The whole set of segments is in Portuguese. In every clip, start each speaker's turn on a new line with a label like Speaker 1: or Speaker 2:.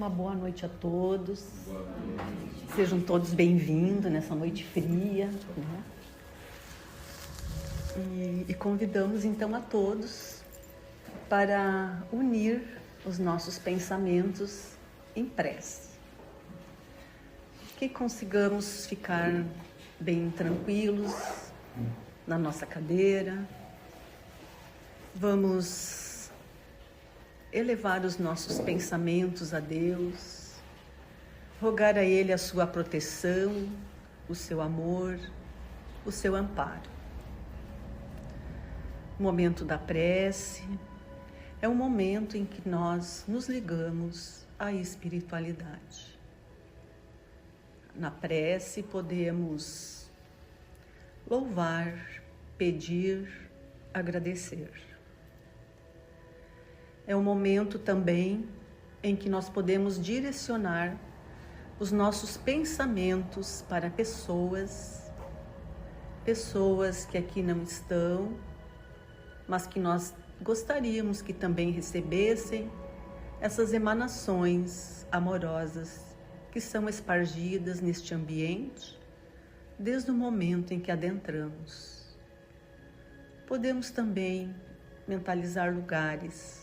Speaker 1: Uma boa noite a todos. Sejam todos bem-vindos nessa noite fria, né? E convidamos então a todos para unir os nossos pensamentos em prece. Que consigamos ficar bem tranquilos na nossa cadeira. Vamos elevar os nossos pensamentos a Deus, rogar a Ele a sua proteção, o seu amor, o seu amparo. O momento da prece é um momento em que nós nos ligamos à espiritualidade. Na prece podemos louvar, pedir, agradecer. É um momento também em que nós podemos direcionar os nossos pensamentos para pessoas que aqui não estão, mas que nós gostaríamos que também recebessem essas emanações amorosas que são espargidas neste ambiente desde o momento em que adentramos. Podemos também mentalizar lugares,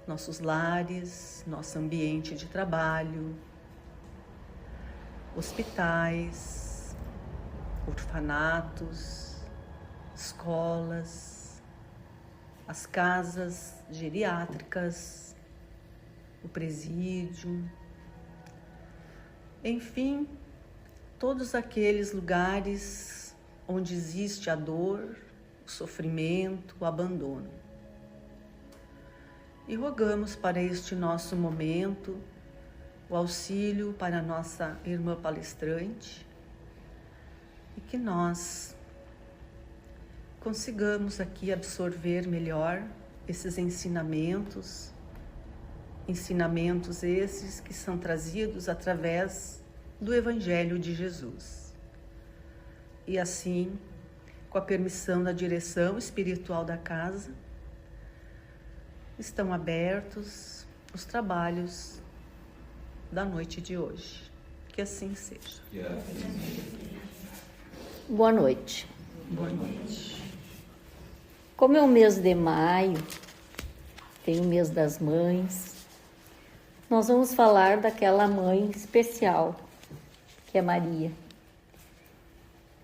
Speaker 1: nossos lares, nosso ambiente de trabalho, hospitais, orfanatos, escolas, as casas geriátricas, o presídio, enfim, todos aqueles lugares onde existe a dor, o sofrimento, o abandono. E rogamos para este nosso momento o auxílio para a nossa irmã palestrante e que nós consigamos aqui absorver melhor esses ensinamentos esses que são trazidos através do Evangelho de Jesus. E assim, com a permissão da direção espiritual da casa, estão abertos os trabalhos da noite de hoje. Que assim seja.
Speaker 2: Boa noite.
Speaker 1: Boa noite.
Speaker 2: Como é o mês de maio, tem o mês das mães, nós vamos falar daquela mãe especial, que é Maria.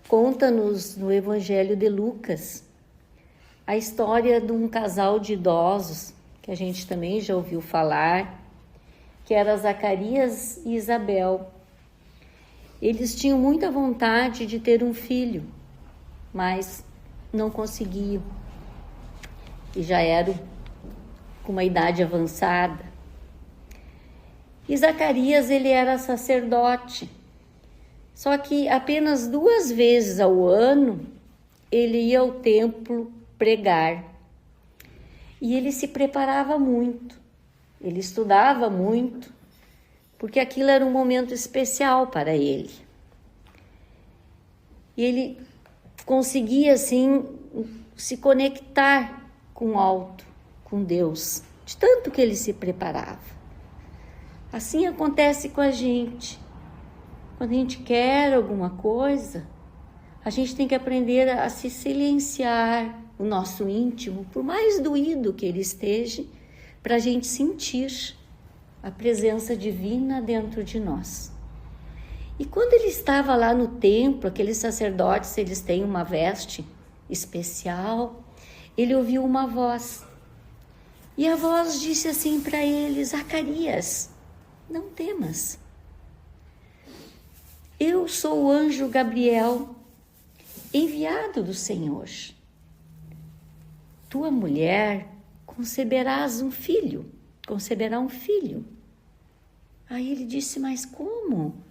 Speaker 2: Conta-nos no Evangelho de Lucas a história de um casal de idosos, que a gente também já ouviu falar, que era Zacarias e Isabel. Eles tinham muita vontade de ter um filho, mas não conseguiam. E já eram com uma idade avançada. E Zacarias, ele era sacerdote. Só que apenas 2 vezes ao ano ele ia ao templo pregar. E ele se preparava muito, ele estudava muito, porque aquilo era um momento especial para ele. E ele conseguia, assim, se conectar com o alto, com Deus, de tanto que ele se preparava. Assim acontece com a gente. Quando a gente quer alguma coisa, a gente tem que aprender a se silenciar o nosso íntimo, por mais doído que ele esteja, para a gente sentir a presença divina dentro de nós. E quando ele estava lá no templo, aqueles sacerdotes, eles têm uma veste especial, ele ouviu uma voz. E a voz disse assim para ele: Zacarias, não temas. Eu sou o anjo Gabriel, enviado do Senhor. Tua mulher conceberá um filho. Aí ele disse: mas como?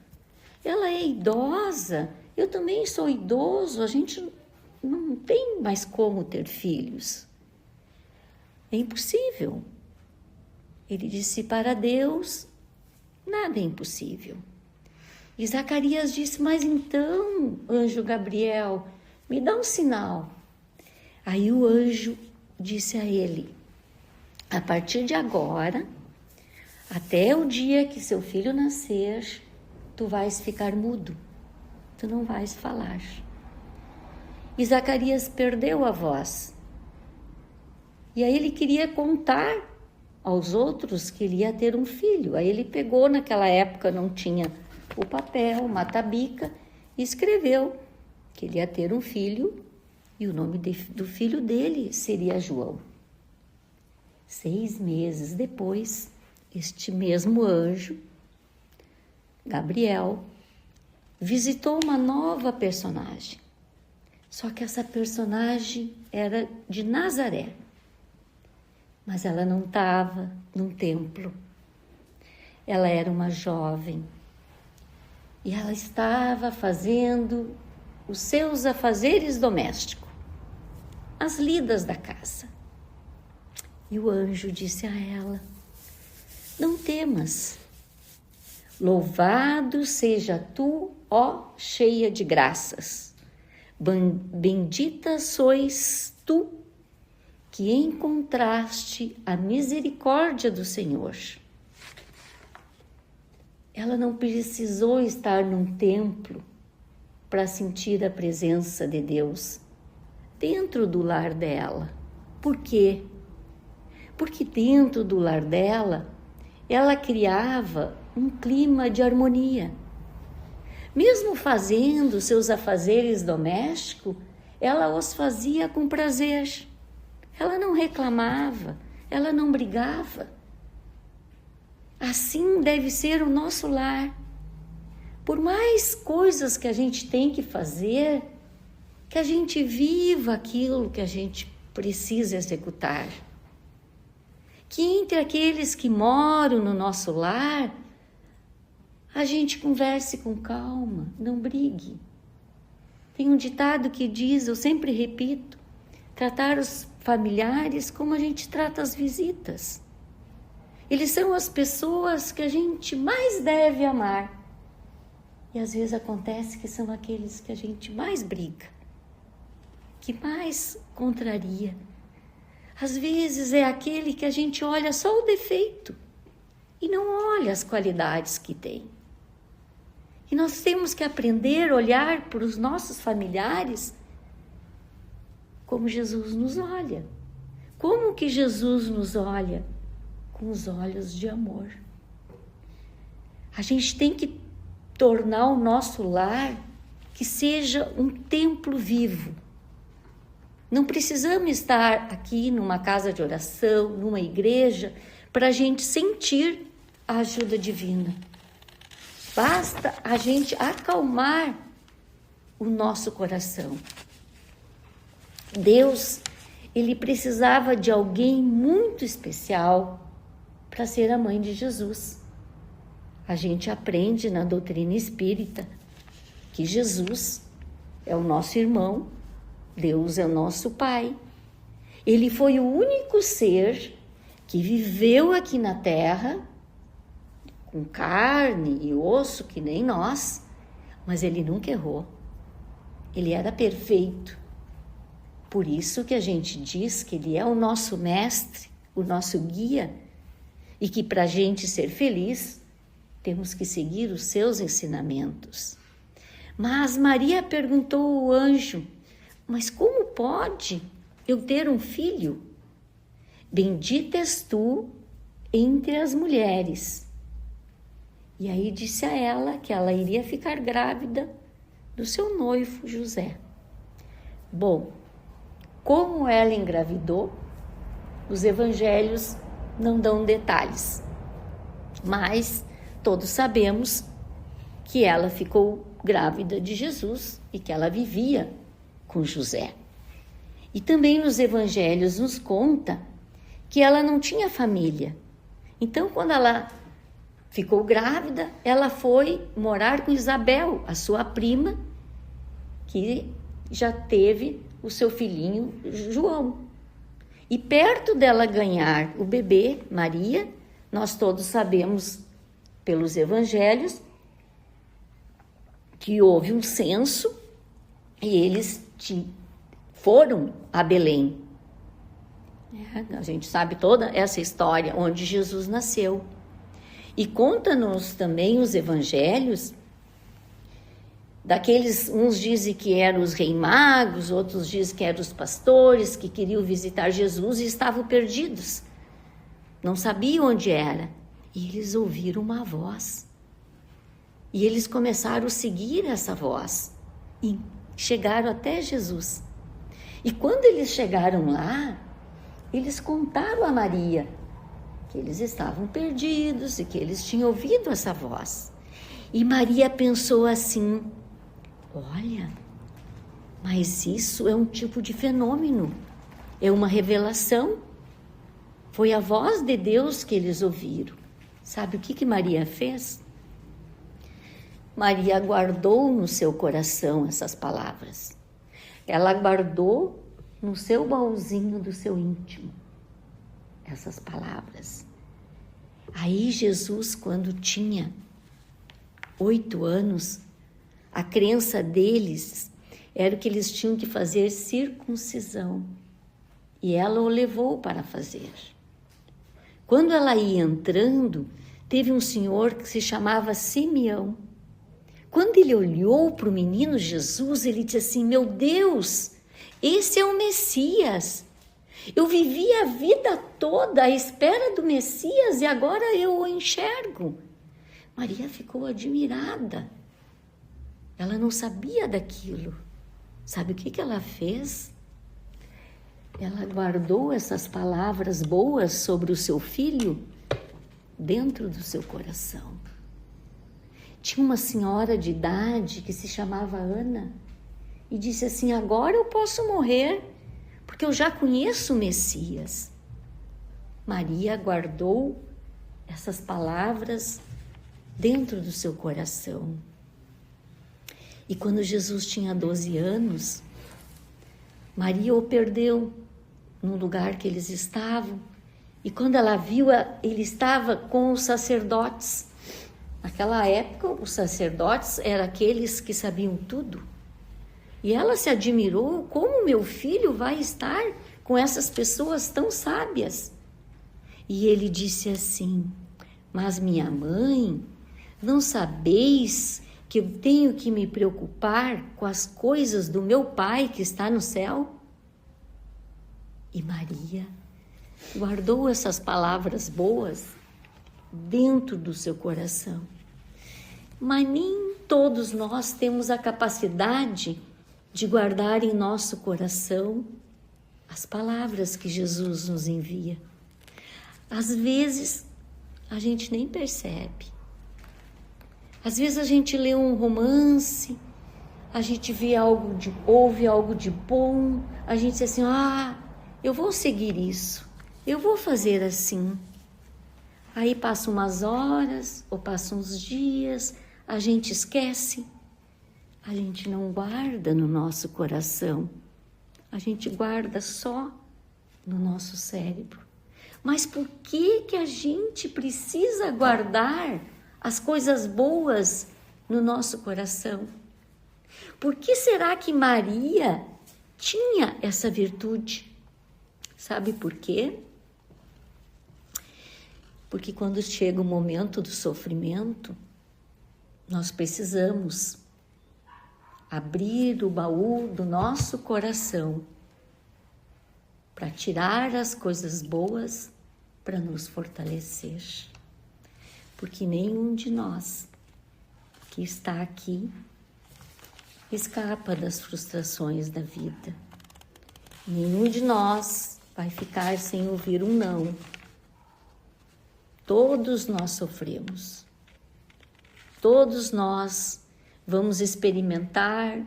Speaker 2: Ela é idosa, eu também sou idoso, a gente não tem mais como ter filhos. É impossível. Ele disse: para Deus, nada é impossível. E Zacarias disse: mas então, anjo Gabriel, me dá um sinal. Aí o anjo disse a ele: a partir de agora, até o dia que seu filho nascer, tu vais ficar mudo, tu não vais falar. E Zacarias perdeu a voz. E aí ele queria contar aos outros que ele ia ter um filho. Aí ele pegou, naquela época não tinha o papel, uma tabica, e escreveu que ele ia ter um filho e o nome do filho dele seria João. 6 meses depois, este mesmo anjo, Gabriel, visitou uma nova personagem. Só que essa personagem era de Nazaré. Mas ela não estava num templo. Ela era uma jovem. E ela estava fazendo os seus afazeres domésticos, as lidas da casa. E o anjo disse a ela: não temas. Louvado seja tu, ó cheia de graças. Bendita sois tu, que encontraste a misericórdia do Senhor. Ela não precisou estar num templo para sentir a presença de Deus dentro do lar dela. Por quê? Porque dentro do lar dela, ela criava um clima de harmonia. Mesmo fazendo seus afazeres domésticos, ela os fazia com prazer. Ela não reclamava, ela não brigava. Assim deve ser o nosso lar. Por mais coisas que a gente tem que fazer, que a gente viva aquilo que a gente precisa executar. Que entre aqueles que moram no nosso lar, a gente converse com calma, não brigue. Tem um ditado que diz, eu sempre repito, tratar os familiares como a gente trata as visitas. Eles são as pessoas que a gente mais deve amar. E às vezes acontece que são aqueles que a gente mais briga, que mais contraria. Às vezes é aquele que a gente olha só o defeito e não olha as qualidades que tem. E nós temos que aprender a olhar para os nossos familiares como Jesus nos olha. Como que Jesus nos olha? Com os olhos de amor. A gente tem que tornar o nosso lar que seja um templo vivo. Não precisamos estar aqui numa casa de oração, numa igreja, para a gente sentir a ajuda divina. Basta a gente acalmar o nosso coração. Deus, ele precisava de alguém muito especial para ser a mãe de Jesus. A gente aprende na doutrina espírita que Jesus é o nosso irmão, Deus é o nosso Pai. Ele foi o único ser que viveu aqui na Terra, com carne e osso, que nem nós, mas ele nunca errou. Ele era perfeito. Por isso que a gente diz que ele é o nosso mestre, o nosso guia, e que para a gente ser feliz, temos que seguir os seus ensinamentos. Mas Maria perguntou ao anjo: mas como pode eu ter um filho? Bendita és tu entre as mulheres. E aí disse a ela que ela iria ficar grávida do seu noivo José. Bom, como ela engravidou, os evangelhos não dão detalhes, mas todos sabemos que ela ficou grávida de Jesus e que ela vivia com José. E também nos evangelhos nos conta que ela não tinha família. Então, quando ela ficou grávida, ela foi morar com Isabel, a sua prima, que já teve o seu filhinho João. E perto dela ganhar o bebê, Maria, nós todos sabemos pelos evangelhos que houve um censo e eles foram a Belém. A gente sabe toda essa história onde Jesus nasceu. E conta-nos também os evangelhos, daqueles, uns dizem que eram os reis magos, outros dizem que eram os pastores que queriam visitar Jesus e estavam perdidos. Não sabiam onde era. E eles ouviram uma voz. E eles começaram a seguir essa voz. E chegaram até Jesus. E quando eles chegaram lá, eles contaram a Maria que eles estavam perdidos e que eles tinham ouvido essa voz. E Maria pensou assim: olha, mas isso é um tipo de fenômeno, é uma revelação. Foi a voz de Deus que eles ouviram. Sabe o que Maria fez? Maria guardou no seu coração essas palavras. Ela guardou no seu baúzinho do seu íntimo essas palavras. Aí Jesus, quando tinha 8 anos, a crença deles era que eles tinham que fazer circuncisão. E ela o levou para fazer. Quando ela ia entrando, teve um senhor que se chamava Simeão. Quando ele olhou para o menino Jesus, ele disse assim: meu Deus, esse é o Messias. Eu vivi a vida toda à espera do Messias e agora eu o enxergo. Maria ficou admirada. Ela não sabia daquilo. Sabe o que ela fez? Ela guardou essas palavras boas sobre o seu filho dentro do seu coração. Tinha uma senhora de idade que se chamava Ana e disse assim: agora eu posso morrer, porque eu já conheço o Messias. Maria guardou essas palavras dentro do seu coração. E quando Jesus tinha 12 anos, Maria o perdeu num lugar que eles estavam. E quando ela viu, ele estava com os sacerdotes. Naquela época, os sacerdotes eram aqueles que sabiam tudo. E ela se admirou: como meu filho vai estar com essas pessoas tão sábias? E ele disse assim: mas minha mãe, não sabeis que eu tenho que me preocupar com as coisas do meu Pai que está no céu? E Maria guardou essas palavras boas dentro do seu coração. Mas nem todos nós temos a capacidade de guardar em nosso coração as palavras que Jesus nos envia. Às vezes, a gente nem percebe. Às vezes a gente lê um romance, a gente ouve algo de bom, a gente diz assim: eu vou seguir isso, eu vou fazer assim. Aí passam umas horas, ou passam uns dias, a gente esquece. A gente não guarda no nosso coração, a gente guarda só no nosso cérebro. Mas por que a gente precisa guardar as coisas boas no nosso coração? Por que será que Maria tinha essa virtude? Sabe por quê? Porque quando chega o momento do sofrimento, nós precisamos abrir o baú do nosso coração para tirar as coisas boas para nos fortalecer. Porque nenhum de nós que está aqui escapa das frustrações da vida. Nenhum de nós vai ficar sem ouvir um não. Todos nós sofremos. Todos nós vamos experimentar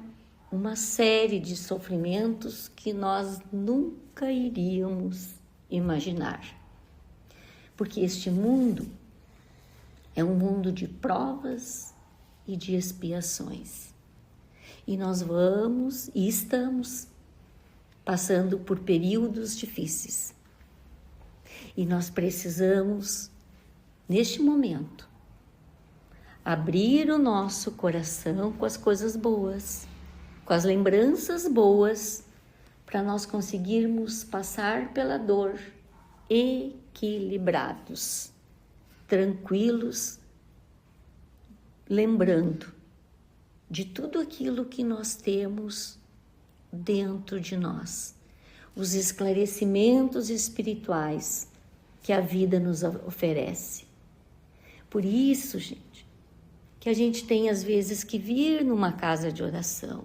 Speaker 2: uma série de sofrimentos que nós nunca iríamos imaginar. Porque este mundo é um mundo de provas e de expiações. E nós vamos e estamos passando por períodos difíceis. E nós precisamos, neste momento, abrir o nosso coração com as coisas boas, com as lembranças boas, para nós conseguirmos passar pela dor equilibrados. tranquilos, lembrando de tudo aquilo que nós temos dentro de nós, os esclarecimentos espirituais que a vida nos oferece. Por isso, gente, que a gente tem às vezes que vir numa casa de oração.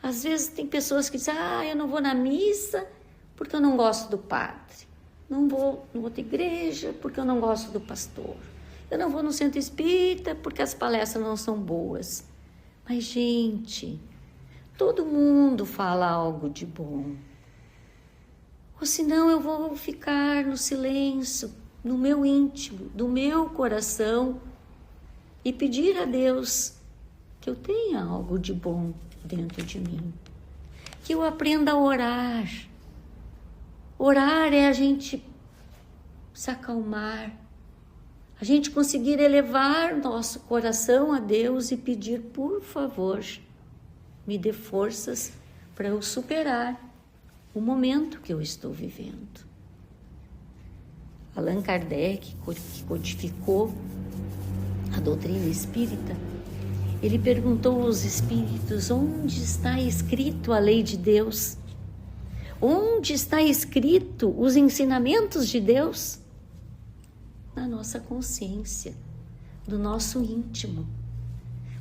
Speaker 2: Às vezes tem pessoas que dizem, eu não vou na missa porque eu não gosto do padre. Não vou ter igreja porque eu não gosto do pastor. Eu não vou no centro espírita porque as palestras não são boas. Mas, gente, todo mundo fala algo de bom. Ou senão eu vou ficar no silêncio, no meu íntimo, do meu coração e pedir a Deus que eu tenha algo de bom dentro de mim. Que eu aprenda a orar. Orar é a gente se acalmar, a gente conseguir elevar nosso coração a Deus e pedir, por favor, me dê forças para eu superar o momento que eu estou vivendo. Allan Kardec, que codificou a doutrina espírita, ele perguntou aos espíritos onde está escrito a lei de Deus, onde está escrito os ensinamentos de Deus? Na nossa consciência, do nosso íntimo.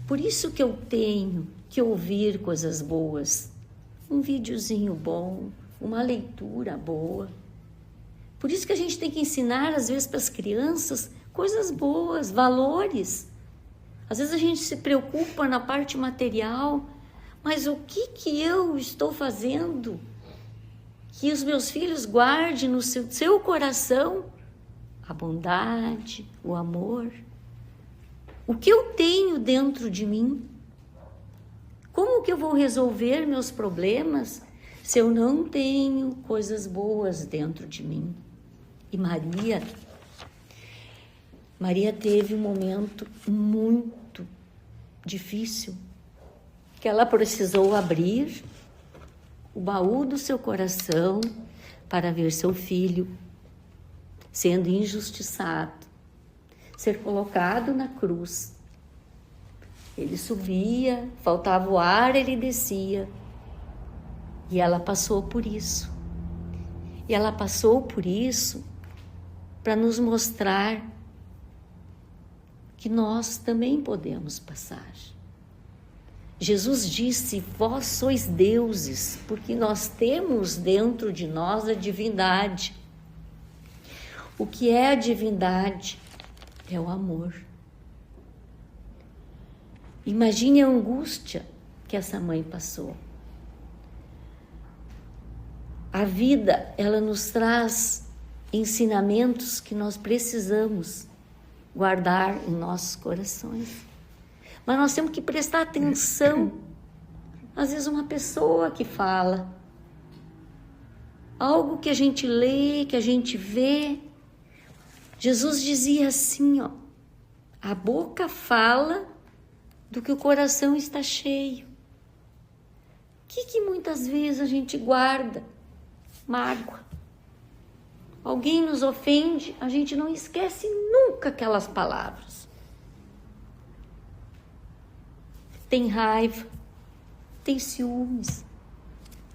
Speaker 2: Por isso que eu tenho que ouvir coisas boas, um videozinho bom, uma leitura boa. Por isso que a gente tem que ensinar, às vezes, para as crianças, coisas boas, valores. Às vezes a gente se preocupa na parte material, mas o que eu estou fazendo que os meus filhos guardem no seu coração a bondade, o amor? O que eu tenho dentro de mim? Como que eu vou resolver meus problemas se eu não tenho coisas boas dentro de mim? E Maria teve um momento muito difícil, que ela precisou abrir o baú do seu coração para ver seu filho sendo injustiçado, ser colocado na cruz. Ele subia, faltava o ar, ele descia. E ela passou por isso. E ela passou por isso para nos mostrar que nós também podemos passar. Jesus disse, vós sois deuses, porque nós temos dentro de nós a divindade. O que é a divindade? É o amor. Imagine a angústia que essa mãe passou. A vida, ela nos traz ensinamentos que nós precisamos guardar em nossos corações. Mas nós temos que prestar atenção. Às vezes uma pessoa que fala, algo que a gente lê, que a gente vê. Jesus dizia assim, a boca fala do que o coração está cheio. O que muitas vezes a gente guarda? Mágoa. Alguém nos ofende, a gente não esquece nunca aquelas palavras. Tem raiva, tem ciúmes,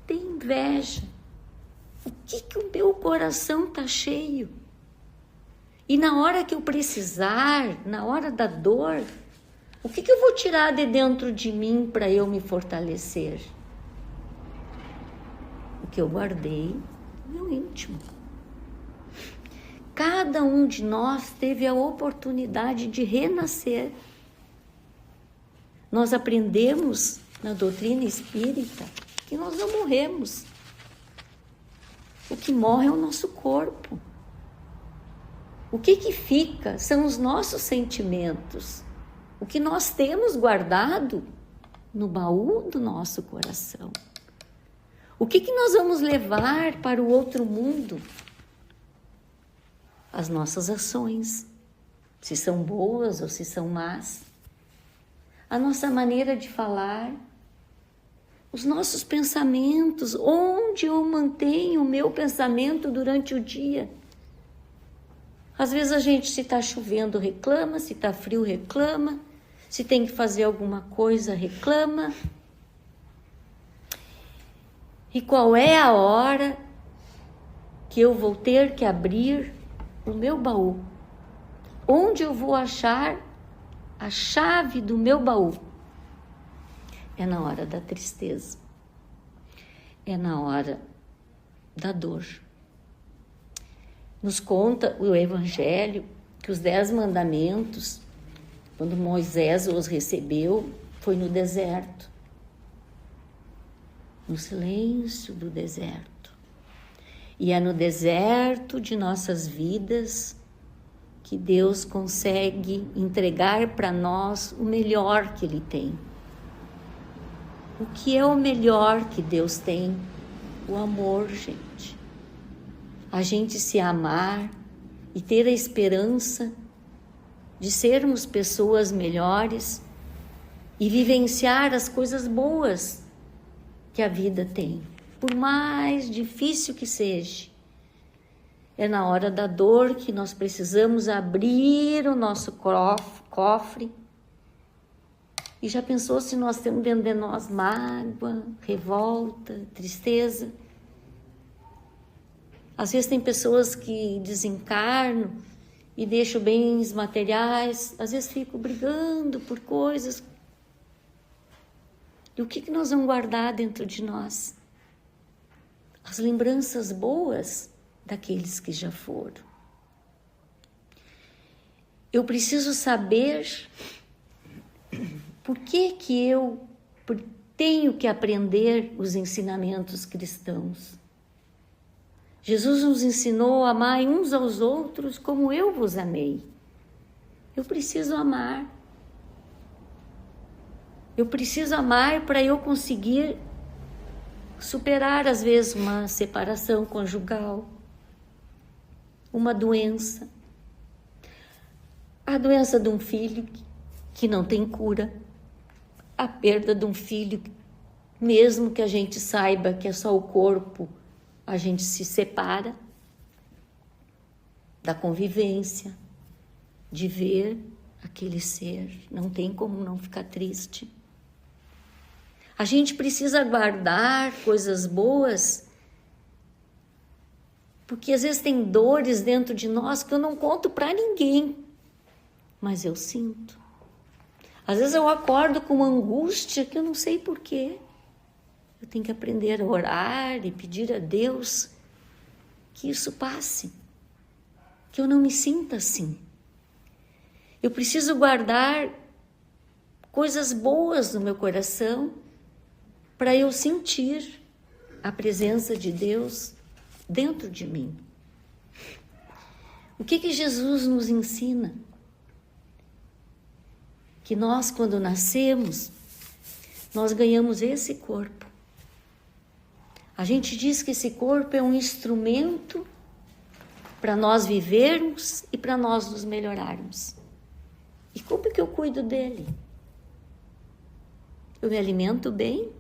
Speaker 2: tem inveja. O que o meu coração está cheio? E na hora que eu precisar, na hora da dor, o que eu vou tirar de dentro de mim para eu me fortalecer? O que eu guardei no meu íntimo. Cada um de nós teve a oportunidade de renascer. Nós aprendemos na doutrina espírita que nós não morremos. O que morre é o nosso corpo. O que fica são os nossos sentimentos. O que nós temos guardado no baú do nosso coração. O que nós vamos levar para o outro mundo? As nossas ações, se são boas ou se são más. A nossa maneira de falar, os nossos pensamentos, onde eu mantenho o meu pensamento durante o dia. Às vezes a gente, se está chovendo, reclama, se está frio, reclama, se tem que fazer alguma coisa, reclama. E qual é a hora que eu vou ter que abrir o meu baú? Onde eu vou achar a chave do meu baú? É na hora da tristeza. É na hora da dor. Nos conta o Evangelho que os 10 mandamentos, quando Moisés os recebeu, foi no deserto. No silêncio do deserto. E é no deserto de nossas vidas que Deus consegue entregar para nós o melhor que Ele tem. O que é o melhor que Deus tem? O amor, gente. A gente se amar e ter a esperança de sermos pessoas melhores e vivenciar as coisas boas que a vida tem, por mais difícil que seja. É na hora da dor que nós precisamos abrir o nosso cofre. E já pensou se nós temos dentro de nós mágoa, revolta, tristeza? Às vezes tem pessoas que desencarnam e deixam bens materiais, às vezes ficam brigando por coisas. E o que nós vamos guardar dentro de nós? As lembranças boas daqueles que já foram. Eu preciso saber por que eu tenho que aprender os ensinamentos cristãos. Jesus nos ensinou a amar uns aos outros como eu vos amei. Eu preciso amar. Eu preciso amar para eu conseguir superar, às vezes, uma separação conjugal, uma doença, a doença de um filho que não tem cura, a perda de um filho, mesmo que a gente saiba que é só o corpo, a gente se separa da convivência, de ver aquele ser, não tem como não ficar triste. A gente precisa guardar coisas boas, porque às vezes tem dores dentro de nós que eu não conto para ninguém, mas eu sinto. Às vezes eu acordo com uma angústia que eu não sei porquê. Eu tenho que aprender a orar e pedir a Deus que isso passe, que eu não me sinta assim. Eu preciso guardar coisas boas no meu coração para eu sentir a presença de Deus dentro de mim. O que Jesus nos ensina? Que nós, quando nascemos, nós ganhamos esse corpo. A gente diz que esse corpo é um instrumento para nós vivermos e para nós nos melhorarmos. E como é que eu cuido dele? Eu me alimento bem?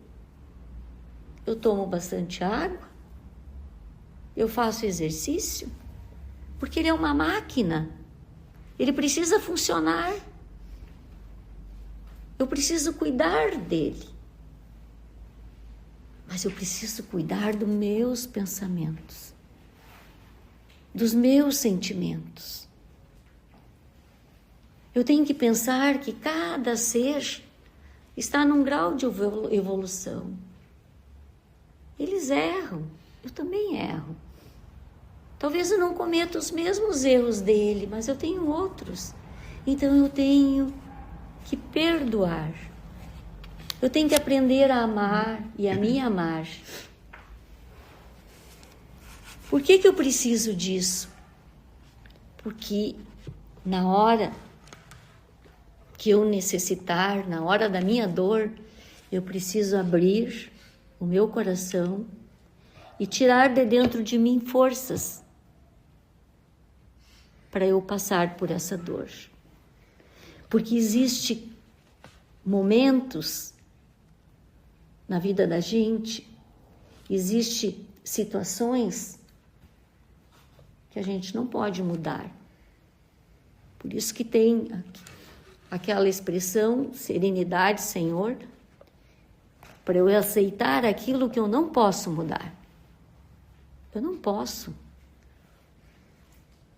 Speaker 2: Eu tomo bastante água? Eu faço exercício? Porque ele é uma máquina. Ele precisa funcionar. Eu preciso cuidar dele. Mas eu preciso cuidar dos meus pensamentos, dos meus sentimentos. Eu tenho que pensar que cada ser está num grau de evolução. Eles erram, eu também erro. Talvez eu não cometa os mesmos erros dele, mas eu tenho outros. Então eu tenho que perdoar. Eu tenho que aprender a amar e a me amar. Por que eu preciso disso? Porque na hora que eu necessitar, na hora da minha dor, eu preciso abrir o meu coração e tirar de dentro de mim forças para eu passar por essa dor. Porque existe momentos na vida da gente, existe situações que a gente não pode mudar, Por isso que tem aquela expressão, serenidade, Senhor, para eu aceitar aquilo que eu não posso mudar. Eu não posso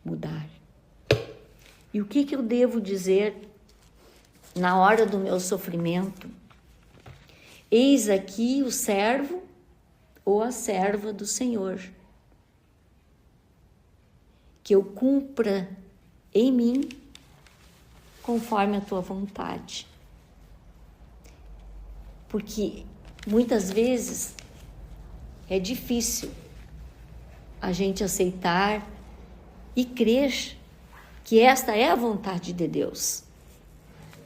Speaker 2: mudar. E o que eu devo dizer na hora do meu sofrimento? Eis aqui o servo ou a serva do Senhor. Que eu cumpra em mim conforme a tua vontade. Porque muitas vezes é difícil a gente aceitar e crer que esta é a vontade de Deus.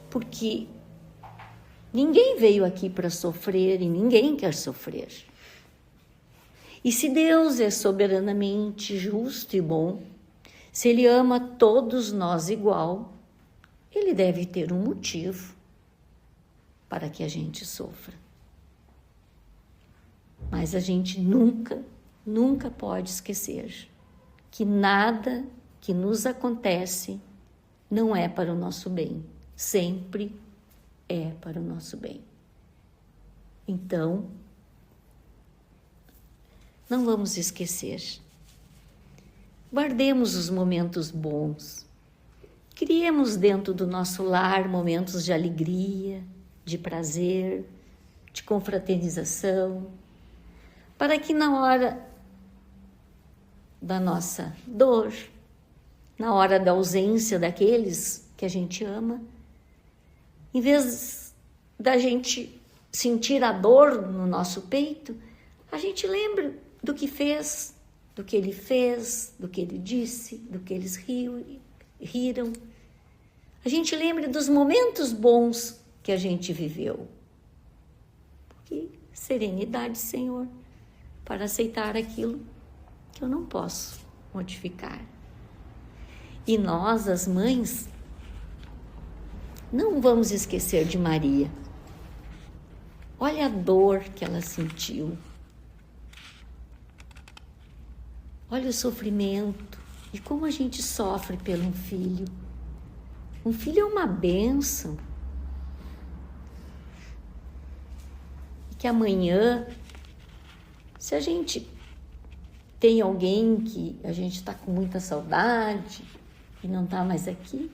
Speaker 2: Porque ninguém veio aqui para sofrer e ninguém quer sofrer. E se Deus é soberanamente justo e bom, se Ele ama todos nós igual, Ele deve ter um motivo para que a gente sofra. Mas a gente nunca pode esquecer que nada que nos acontece não é para o nosso bem. Sempre é para o nosso bem. Então, não vamos esquecer. Guardemos os momentos bons. Criemos dentro do nosso lar momentos de alegria, de prazer, de confraternização, para que na hora da nossa dor, na hora da ausência daqueles que a gente ama, em vez da gente sentir a dor no nosso peito, a gente lembra do que fez, do que ele fez, do que ele disse, do que eles riram. A gente lembra dos momentos bons que a gente viveu. Porque serenidade, Senhor, para aceitar aquilo que eu não posso modificar. E nós, as mães, não vamos esquecer de Maria. Olha a dor que ela sentiu. Olha o sofrimento e como a gente sofre pelo um filho. Um filho é uma bênção. E que amanhã, se a gente tem alguém que a gente está com muita saudade e não está mais aqui,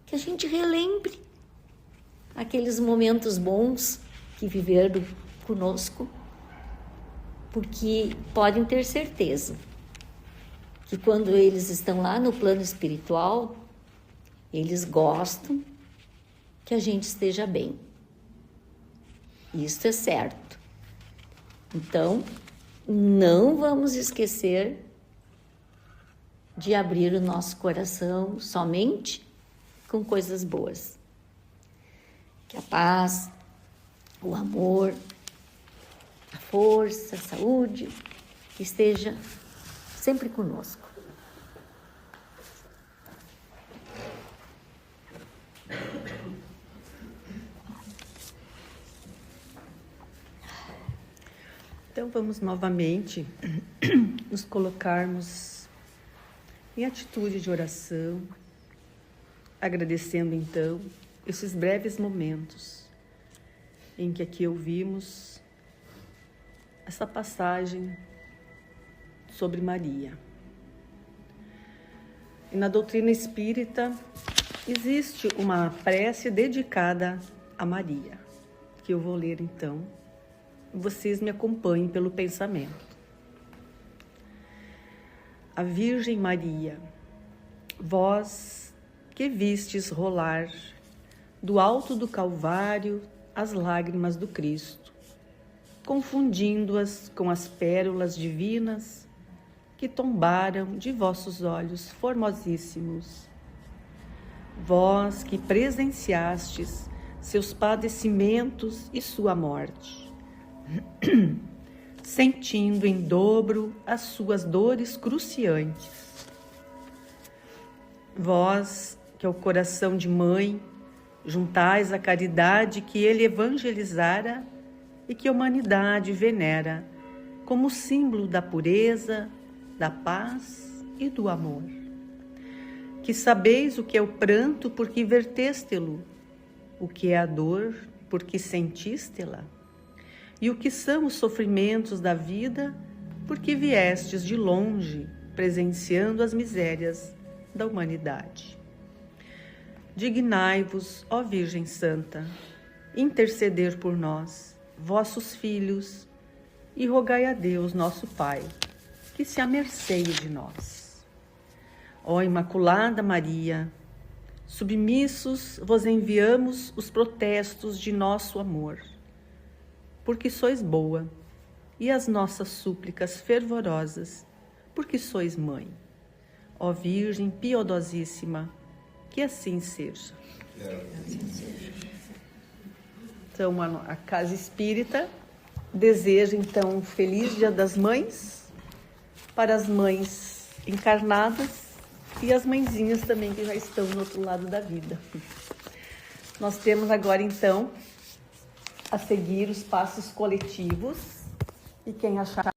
Speaker 2: que a gente relembre aqueles momentos bons que viveram conosco, porque podem ter certeza que quando eles estão lá no plano espiritual, eles gostam que a gente esteja bem. Isso é certo. Então, não vamos esquecer de abrir o nosso coração somente com coisas boas. Que a paz, o amor, a força, a saúde esteja sempre conosco.
Speaker 1: Então vamos novamente nos colocarmos em atitude de oração, agradecendo então esses breves momentos em que aqui ouvimos essa passagem sobre Maria. E na doutrina espírita existe uma prece dedicada a Maria, que eu vou ler então. Vocês me acompanhem pelo pensamento. A Virgem Maria, vós que vistes rolar do alto do Calvário as lágrimas do Cristo, confundindo-as com as pérolas divinas que tombaram de vossos olhos formosíssimos. Vós que presenciastes seus padecimentos e sua morte, sentindo em dobro as suas dores cruciantes. Vós, que ao coração de mãe juntais a caridade que ele evangelizara e que a humanidade venera como símbolo da pureza, da paz e do amor. que sabeis o que é o pranto, porque verteste-lo, o que é a dor, porque sentiste-la, e o que são os sofrimentos da vida, porque viestes de longe, presenciando as misérias da humanidade. Dignai-vos, ó Virgem Santa, interceder por nós, vossos filhos, e rogai a Deus, nosso Pai, que se amerceie de nós. Ó Imaculada Maria, submissos vos enviamos os protestos de nosso amor, porque sois boa, e as nossas súplicas fervorosas, porque sois mãe. Ó Virgem piedosíssima, que assim seja. Então, a Casa Espírita deseja, então, um feliz Dia das Mães para as mães encarnadas e as mãezinhas também que já estão no outro lado da vida. Nós temos agora, então, a seguir os passos coletivos, e quem achar